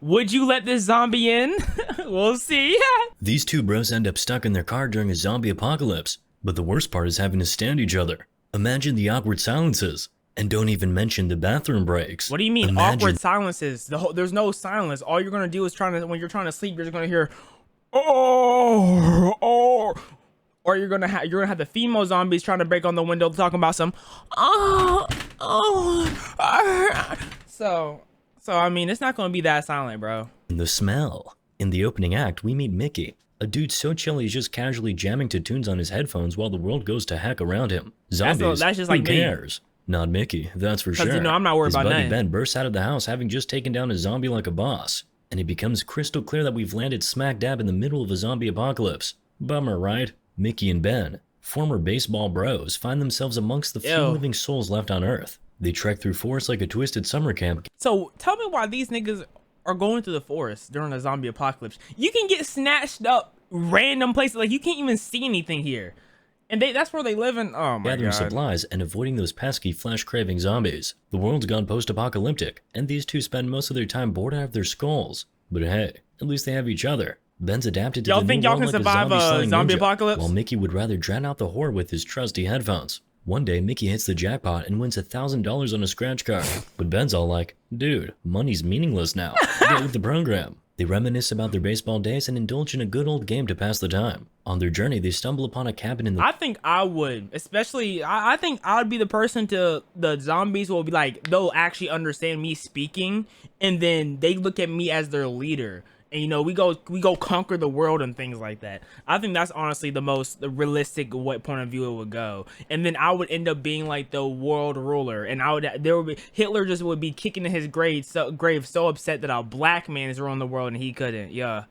Would you let this zombie in? We'll see. These two bros end up stuck in their car during a zombie apocalypse, but the worst part is having to stand each other. Imagine the awkward silences. And don't even mention the bathroom breaks. What do you mean awkward silences? There's no silence. All you're gonna do is when you're trying to sleep, you're just gonna hear, oh, or you're gonna have the female zombies trying to break on the window talking about some, So I mean, it's not gonna be that silent, bro. The smell. In the opening act, we meet Mickey, a dude so chill he's just casually jamming to tunes on his headphones while the world goes to heck around him. Zombies, that's just like who cares? Not Mickey, that's for sure. Because, you know, I'm not worried about His buddy nothing. Ben bursts out of the house having just taken down a zombie like a boss, and it becomes crystal clear that we've landed smack dab in the middle of a zombie apocalypse. Bummer, right? Mickey and Ben, former baseball bros, find themselves amongst the few living souls left on Earth. They trek through forests like a twisted summer camp. So tell me why these niggas are going through the forest during a zombie apocalypse. You can get snatched up random places, like you can't even see anything here. And that's where they live in. Oh my gathering God. supplies and avoiding those pesky flesh-craving zombies. The world's gone post-apocalyptic, and these two spend most of their time bored out of their skulls. But hey, at least they have each other. Ben's adapted to y'all the think new y'all world can like survive a zombie ninja, apocalypse? while Mickey would rather drown out the horror with his trusty headphones. One day, Mickey hits the jackpot and wins $1,000 on a scratch card. But Ben's all like, dude, money's meaningless now. Get with the program. They reminisce about their baseball days and indulge in a good old game to pass the time. On their journey, they stumble upon a cabin in the— I think I would, especially, I think I would be the person to, the zombies will be like, they'll actually understand me speaking, and then they look at me as their leader. And, you know, we go conquer the world and things like that. I think that's honestly the realistic what point of view it would go. And then I would end up being like the world ruler, and Hitler just would be kicking in his grave so upset that a black man has ruined the world and he couldn't. Yeah,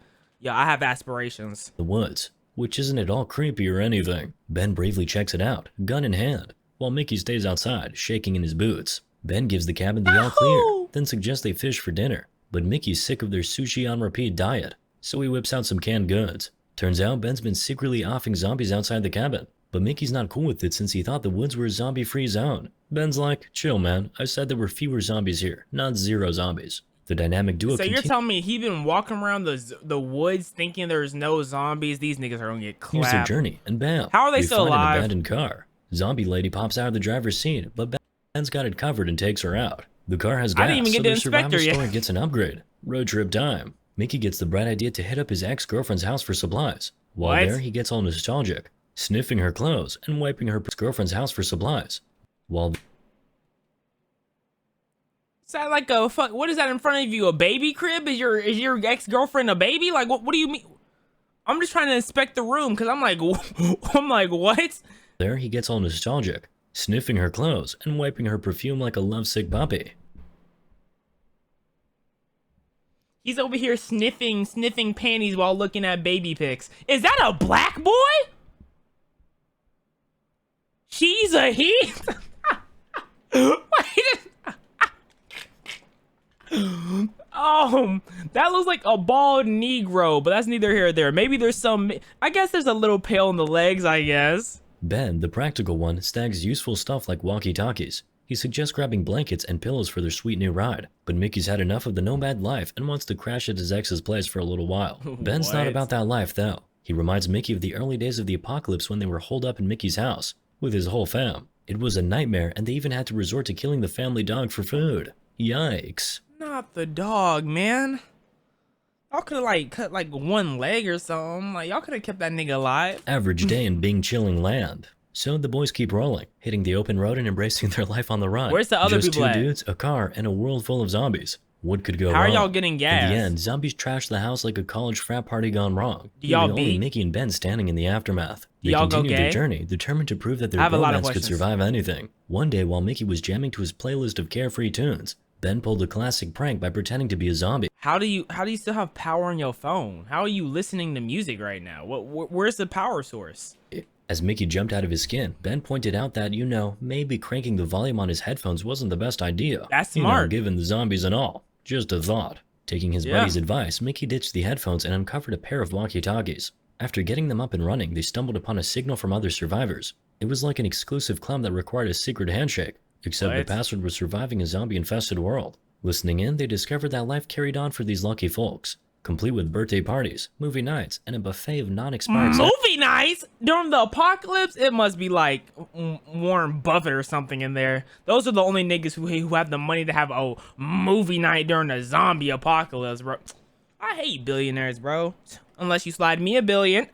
I have aspirations. The woods, which isn't at all creepy or anything. Ben bravely checks it out, gun in hand, while Mickey stays outside, shaking in his boots. Ben gives the cabin the all clear, then suggests they fish for dinner. But Mickey's sick of their sushi on repeat diet, so he whips out some canned goods. Turns out Ben's been secretly offing zombies outside the cabin, but Mickey's not cool with it since he thought the woods were a zombie-free zone. Ben's like, chill man, I said there were fewer zombies here, not zero zombies. The dynamic duo So you're telling me he been walking around the woods thinking there's no zombies? These niggas are gonna get clapped. Here's their journey, and bam, how are they still find alive? an abandoned car. Zombie lady pops out of the driver's seat, but Ben's got it covered and takes her out. The car has gas, I didn't even get so the their inspector survival yet. story gets an upgrade. Road trip time. Mickey gets the bright idea to hit up his ex-girlfriend's house for supplies. While there, he gets all nostalgic, sniffing her clothes and wiping her girlfriend's house for supplies. While Is that like a fuck? What is that in front of you? A baby crib? Is your ex-girlfriend a baby? Like what do you mean? I'm just trying to inspect the room because I'm like what? there, he gets all nostalgic, sniffing her clothes and wiping her perfume like a lovesick puppy. He's over here sniffing panties while looking at baby pics. Is that a black boy? She's a he? That looks like a bald Negro, but that's neither here nor there. Maybe there's some, I guess there's a little pale in the legs, I guess. Ben, the practical one, snags useful stuff like walkie-talkies. He suggests grabbing blankets and pillows for their sweet new ride, but Mickey's had enough of the nomad life and wants to crash at his ex's place for a little while. Ben's not about that life, though. He reminds Mickey of the early days of the apocalypse when they were holed up in Mickey's house, with his whole fam. It was a nightmare, and they even had to resort to killing the family dog for food. Yikes. Not the dog, man. Y'all could've like cut like one leg or something. Like y'all could've kept that nigga alive. Average day in Bing chilling land. So the boys keep rolling, hitting the open road and embracing their life on the run. Where's the other Just people two at? dudes, a car, and a world full of zombies. What could go wrong? How are y'all getting gas? In the end, zombies trash the house like a college frat party gone wrong. Do y'all leaving only beat? Mickey and Ben standing in the aftermath. They Y'all go continue their gay? journey, determined to prove that I their have a lot of romance could questions. survive anything. One day, while Mickey was jamming to his playlist of carefree tunes, Ben pulled a classic prank by pretending to be a zombie. How do you still have power on your phone? How are you listening to music right now? Where's the power source? As Mickey jumped out of his skin, Ben pointed out that, you know, maybe cranking the volume on his headphones wasn't the best idea. That's You know, smart. given the zombies and all. Just a thought. Taking his Yeah. buddy's advice, Mickey ditched the headphones and uncovered a pair of walkie-talkies. After getting them up and running, they stumbled upon a signal from other survivors. It was like an exclusive club that required a secret handshake, except the What? password was surviving a zombie-infested world. Listening in, they discovered that life carried on for these lucky folks, complete with birthday parties, movie nights, and a buffet of non-expired Movie nights during the apocalypse? It must be like Warren Buffett or something in there. Those are the only niggas who have the money to have a movie night during the zombie apocalypse, bro. I hate billionaires, bro. Unless you slide me a billion.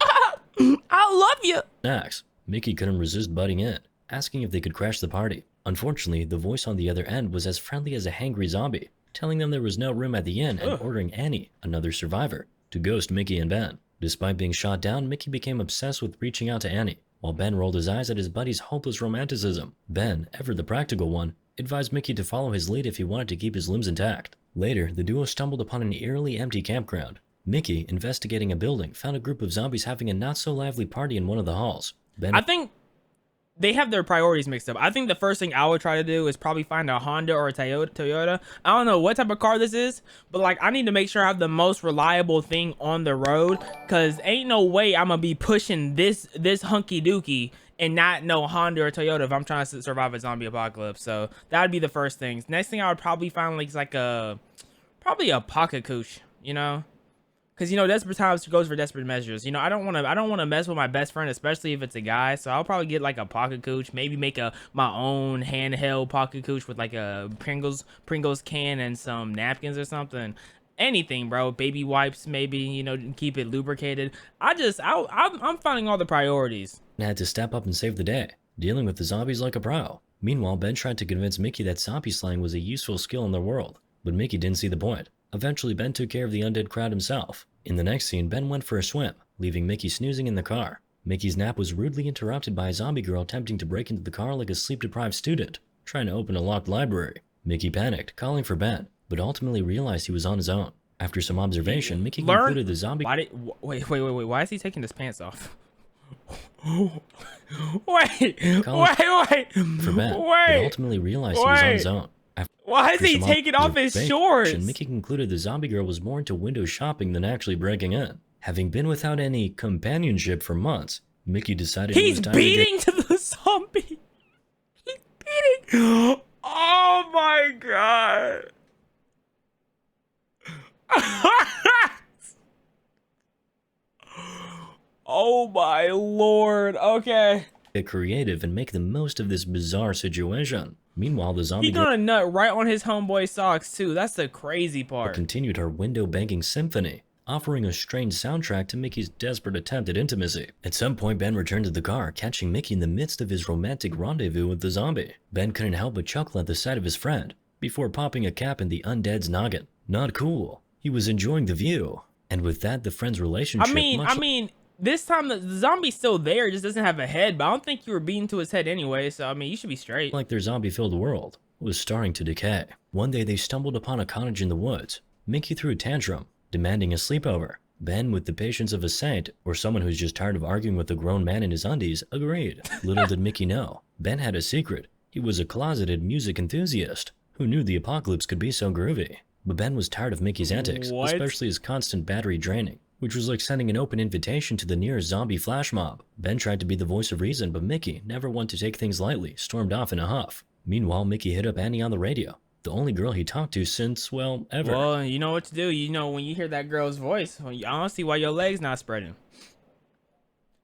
I love you. snacks. Mickey couldn't resist butting in, asking if they could crash the party. Unfortunately, the voice on the other end was as friendly as a hangry zombie, telling them there was no room at the inn and ordering Annie, another survivor, to ghost Mickey and Ben. Despite being shot down, Mickey became obsessed with reaching out to Annie, while Ben rolled his eyes at his buddy's hopeless romanticism. Ben, ever the practical one, advised Mickey to follow his lead if he wanted to keep his limbs intact. Later, the duo stumbled upon an eerily empty campground. Mickey, investigating a building, found a group of zombies having a not-so-lively party in one of the halls. Ben I think they have their priorities mixed up. I think the first thing I would try to do is probably find a Honda or a Toyota. I don't know what type of car this is, but like I need to make sure I have the most reliable thing on the road, cause ain't no way I'm gonna be pushing this hunky dookie and not no Honda or Toyota if I'm trying to survive a zombie apocalypse. So that'd be the first thing. Next thing I would probably find like probably a pocket couche, you know. Cause you know, desperate times goes for desperate measures. You know, I don't want to mess with my best friend, especially if it's a guy. So I'll probably get like a pocket couche, maybe make my own handheld pocket couche with like a Pringles can and some napkins or something. Anything, bro. Baby wipes, maybe. You know, keep it lubricated. I'm finding all the priorities. had to step up and save the day, dealing with the zombies like a pro. Meanwhile, Ben tried to convince Mickey that zombie slaying was a useful skill in their world, but Mickey didn't see the point. Eventually, Ben took care of the undead crowd himself. In the next scene, Ben went for a swim, leaving Mickey snoozing in the car. Mickey's nap was rudely interrupted by a zombie girl attempting to break into the car like a sleep-deprived student, trying to open a locked library. Mickey panicked, calling for Ben, but ultimately realized he was on his own. After some observation, Mickey concluded the zombie... Wait, why is he taking his pants off? wait, for Ben, but ultimately realized he was on his own. Why is he taking off his shorts? Mickey concluded the zombie girl was more into window shopping than actually breaking in. Having been without any companionship for months, Mickey decided he's beating to the zombie. He's beating. Oh my god. Oh my lord. Okay. Get creative and make the most of this bizarre situation. Meanwhile, the zombie girl gonna nut right on his homeboy socks too. That's the crazy part. Continued her window banging symphony, offering a strange soundtrack to Mickey's desperate attempt at intimacy. At some point, Ben returned to the car, catching Mickey in the midst of his romantic rendezvous with the zombie. Ben couldn't help but chuckle at the sight of his friend, before popping a cap in the undead's noggin. Not cool. He was enjoying the view. And with that, the friend's relationship... I mean, this time the zombie's still there, just doesn't have a head, but I don't think you were beaten to his head anyway, so I mean, you should be straight. Like their zombie-filled world was starting to decay. One day they stumbled upon a cottage in the woods. Mickey threw a tantrum, demanding a sleepover. Ben, with the patience of a saint, or someone who's just tired of arguing with a grown man in his undies, agreed. Little did Mickey know, Ben had a secret. He was a closeted music enthusiast. Who knew the apocalypse could be so groovy? But Ben was tired of Mickey's antics, especially his constant battery draining, which was like sending an open invitation to the nearest zombie flash mob. Ben tried to be the voice of reason, but Mickey, never one to take things lightly, stormed off in a huff. Meanwhile, Mickey hit up Annie on the radio, the only girl he talked to since, well, ever. Well, you know what to do. You know, when you hear that girl's voice, I don't see why your leg's not spreading.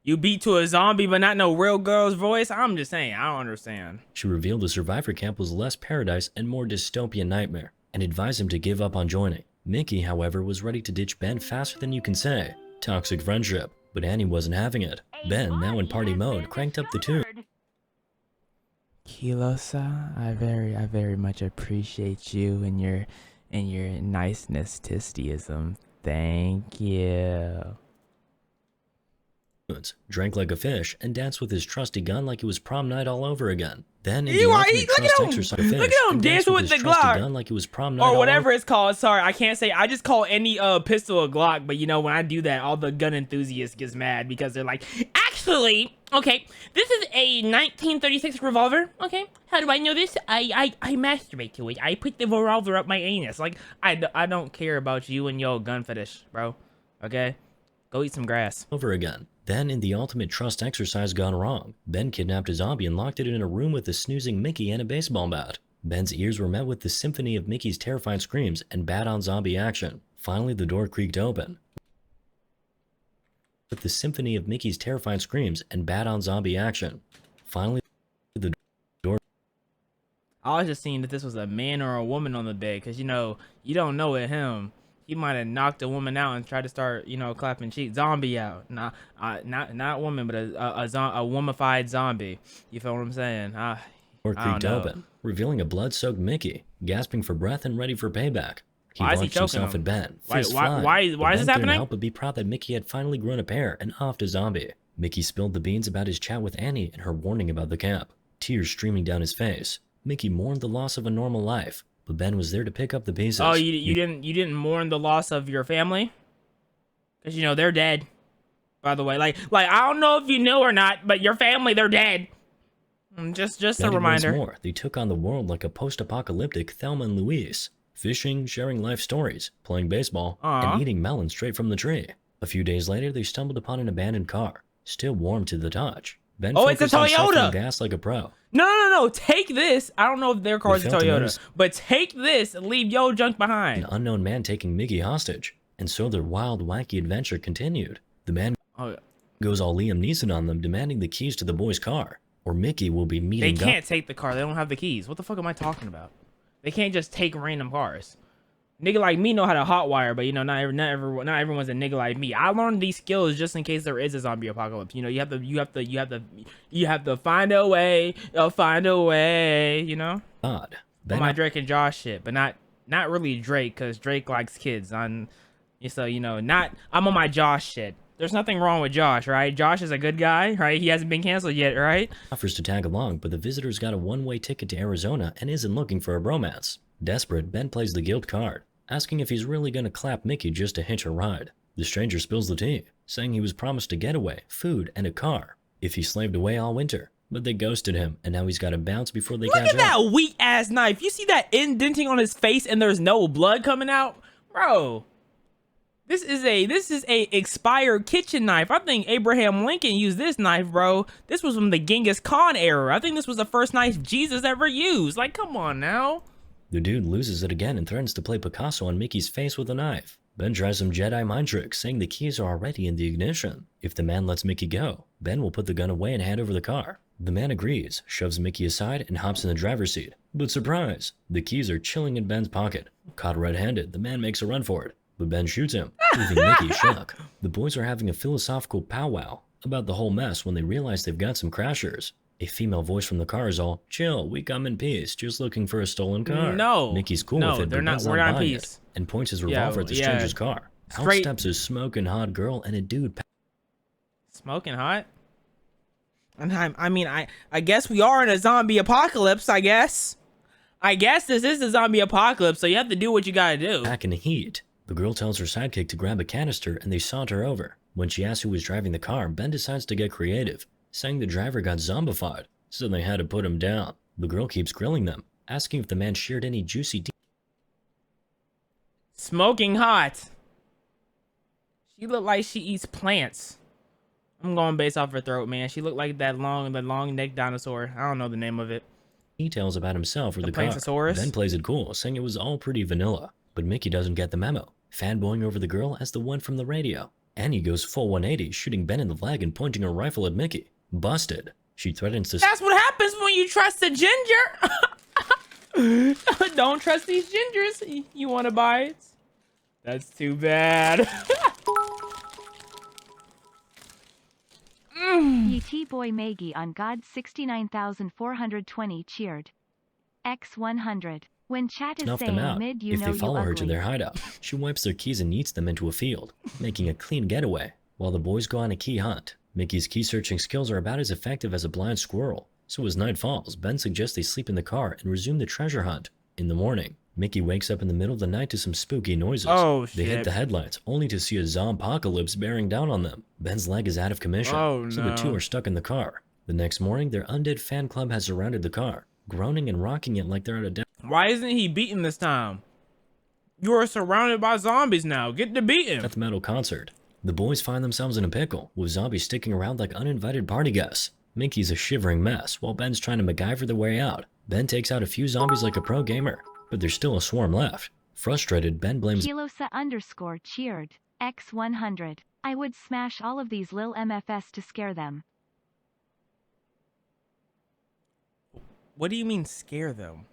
You beat to a zombie, but not no real girl's voice? I'm just saying, I don't understand. She revealed the survivor camp was less paradise and more dystopian nightmare, and advised him to give up on joining. Mickey, however, was ready to ditch Ben faster than you can say. Toxic friendship. But Annie wasn't having it. Ben, now in party mode, cranked up the tune. Kilo-san, I very much appreciate you and your niceness, tistyism. Thank you. Drank like a fish and danced with his trusty gun like it was prom night all over again. Then in look at him dancing with the Glock gun like it was prom night or whatever it's called. Sorry, I can't say. I just call any pistol a Glock, but you know when I do that, all the gun enthusiasts gets mad because they're like, actually, okay, this is a 1936 revolver. Okay, how do I know this? I masturbate to it. I put the revolver up my anus. Like I don't care about you and your gun fetish, bro. Okay, go eat some grass. Over again. Then, in the ultimate trust exercise gone wrong, Ben kidnapped a zombie and locked it in a room with a snoozing Mickey and a baseball bat. Ben's ears were met with the symphony of Mickey's terrified screams and bad-on-zombie action. Finally, the door creaked open. With the symphony of Mickey's terrified screams and bad-on-zombie action. Finally, the door... I was just seeing if this was a man or a woman on the bed, because, you know, you don't know with him. He might have knocked a woman out and tried to start, you know, clapping cheeks. Zombie out. Not woman, but a womanified zombie. You feel what I'm saying? Door creaked open, revealing a blood-soaked Mickey, gasping for breath and ready for payback. He launched himself at Ben. Why is this happening? Couldn't help but be proud that Mickey had finally grown a pair and offed a zombie. Mickey spilled the beans about his chat with Annie and her warning about the camp, tears streaming down his face. Mickey mourned the loss of a normal life, but Ben was there to pick up the pieces. Oh, you didn't mourn the loss of your family? Because, you know, they're dead. By the way, like I don't know if you knew or not, but your family, they're dead. Just a reminder. Once more, they took on the world like a post-apocalyptic Thelma and Louise, fishing, sharing life stories, playing baseball, and eating melons straight from the tree. A few days later, they stumbled upon an abandoned car, still warm to the touch. Ben it's a Toyota. Gas like a pro. No. Take this. I don't know if their car is a Toyota, but take this and leave your junk behind. An unknown man taking Mickey hostage, and so their wild, wacky adventure continued. The man goes all Liam Neeson on them, demanding the keys to the boy's car, or Mickey will be meeting. They can't take the car. They don't have the keys. What the fuck am I talking about? They can't just take random cars. Nigga like me know how to hotwire, but you know, not everyone's a nigga like me. I learned these skills just in case there is a zombie apocalypse. You know, you have to find a way. You know. Odd. My Drake and Josh shit, but not really Drake, cause Drake likes kids. So you know, I'm on my Josh shit. There's nothing wrong with Josh, right? Josh is a good guy, right? He hasn't been canceled yet, right? Offers to tag along, but the visitor's got a one-way ticket to Arizona and isn't looking for a bromance. Desperate, Ben plays the guilt card, asking if he's really gonna clap Mickey just to hitch a ride. The stranger spills the tea, saying he was promised a getaway, food, and a car if he slaved away all winter. But they ghosted him, and now he's got to bounce before they catch up. Look at that weak-ass knife. You see that indenting on his face and there's no blood coming out? Bro, this is a expired kitchen knife. I think Abraham Lincoln used this knife, bro. This was from the Genghis Khan era. I think this was the first knife Jesus ever used. Like, come on now. The dude loses it again and threatens to play Picasso on Mickey's face with a knife. Ben tries some Jedi mind tricks, saying the keys are already in the ignition. If the man lets Mickey go, Ben will put the gun away and hand over the car. The man agrees, shoves Mickey aside, and hops in the driver's seat. But surprise, the keys are chilling in Ben's pocket. Caught red-handed, the man makes a run for it, but Ben shoots him, leaving Mickey shook. The boys are having a philosophical powwow about the whole mess when they realize they've got some crashers. A female voice from the car is all, "Chill, we come in peace, just looking for a stolen car." No. Mickey's cool with it, but Ben's not buying it, and points his revolver at the stranger's car. Out steps a smoking hot girl and a dude. Smoking hot? And I guess we are in a zombie apocalypse, I guess. I guess this is a zombie apocalypse, so you have to do what you gotta do. Back in the heat, the girl tells her sidekick to grab a canister and they saunter over. When she asks who was driving the car, Ben decides to get creative, saying the driver got zombified, so they had to put him down. The girl keeps grilling them, asking if the man shared any juicy Smoking hot. She looked like she eats plants. I'm going based off her throat, man. She looked like that long neck dinosaur. I don't know the name of it. Details about himself or the car. Ben plays it cool, saying it was all pretty vanilla. But Mickey doesn't get the memo, fanboying over the girl as the one from the radio. Annie goes full 180, shooting Ben in the leg and pointing her rifle at Mickey. Busted. She threatens to... That's what happens when you trust a ginger. Don't trust these gingers. You want to buy it? That's too bad. ET Boy Maggie on God 69,420 cheered. X100. When chat is snuff saying them out mid, if they follow her to their hideout. She wipes their keys and yeets them into a field, making a clean getaway, while the boys go on a key hunt. Mickey's key-searching skills are about as effective as a blind squirrel, so as night falls, Ben suggests they sleep in the car and resume the treasure hunt. In the morning, Mickey wakes up in the middle of the night to some spooky noises. Oh, shit. They hit the headlights, only to see a zompocalypse bearing down on them. Ben's leg is out of commission, so the two are stuck in the car. The next morning, their undead fan club has surrounded the car, groaning and rocking it like they're at a death. Why isn't he beaten this time? You are surrounded by zombies now. Get to beat him. Death metal concert. The boys find themselves in a pickle, with zombies sticking around like uninvited party guests. Mickey's a shivering mess, while Ben's trying to MacGyver their way out. Ben takes out a few zombies like a pro gamer, but there's still a swarm left. Frustrated, Ben blames Kilosa cheered. X100. I would smash all of these lil MFS to scare them. What do you mean scare them?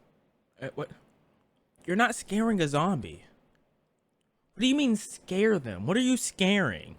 What? You're not scaring a zombie. What do you mean scare them? What are you scaring?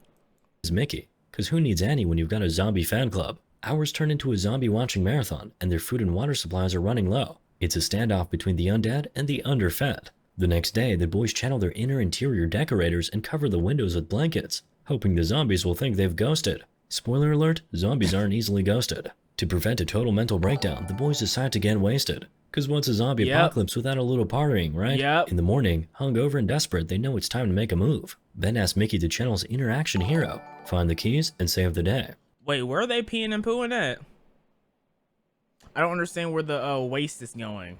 Mickey, because who needs Annie when you've got a zombie fan club? Hours turn into a zombie watching marathon, and their food and water supplies are running low. It's a standoff between the undead and the underfed. The next day, the boys channel their interior decorators and cover the windows with blankets, hoping the zombies will think they've ghosted. Spoiler alert, zombies aren't easily ghosted. To prevent a total mental breakdown, the boys decide to get wasted. Cause what's a zombie apocalypse without a little partying, right? Yep. In the morning, hungover and desperate, they know it's time to make a move. Ben asks Mickey to channel his inner action hero, find the keys, and save the day. Wait, where are they peeing and pooing at? I don't understand where the waste is going.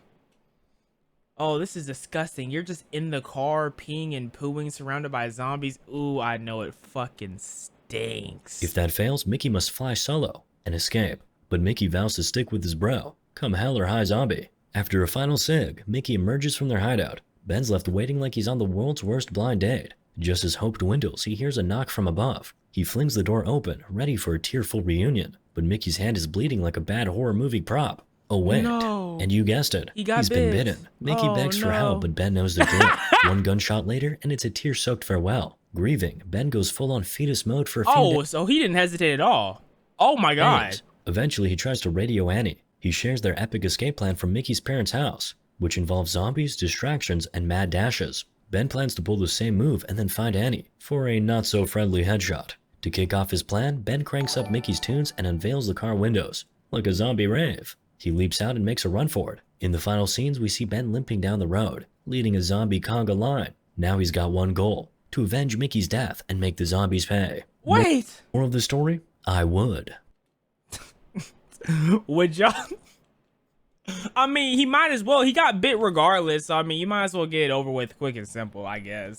Oh, this is disgusting. You're just in the car peeing and pooing surrounded by zombies. Ooh, I know it fucking stinks. If that fails, Mickey must fly solo and escape. But Mickey vows to stick with his bro, come hell or high zombie. After a final sig, Mickey emerges from their hideout. Ben's left waiting like he's on the world's worst blind date. Just as hope dwindles, he hears a knock from above. He flings the door open, ready for a tearful reunion. But Mickey's hand is bleeding like a bad horror movie prop. Oh wait, no. And you guessed it, He's been bitten. Mickey begs for help, but Ben knows the drill. One gunshot later, and it's a tear-soaked farewell. Grieving, Ben goes full-on fetus mode for a few days. So he didn't hesitate at all. Oh my god. Eventually, he tries to radio Annie. He shares their epic escape plan from Mickey's parents' house, which involves zombies, distractions, and mad dashes. Ben plans to pull the same move and then find Annie for a not-so-friendly headshot. To kick off his plan, Ben cranks up Mickey's tunes and unveils the car windows, like a zombie rave. He leaps out and makes a run for it. In the final scenes, we see Ben limping down the road, leading a zombie conga line. Now he's got one goal, to avenge Mickey's death and make the zombies pay. Wait! Moral of the story? I would. Would y'all? I mean, he might as well. He got bit regardless. So, I mean, you might as well get it over with quick and simple, I guess.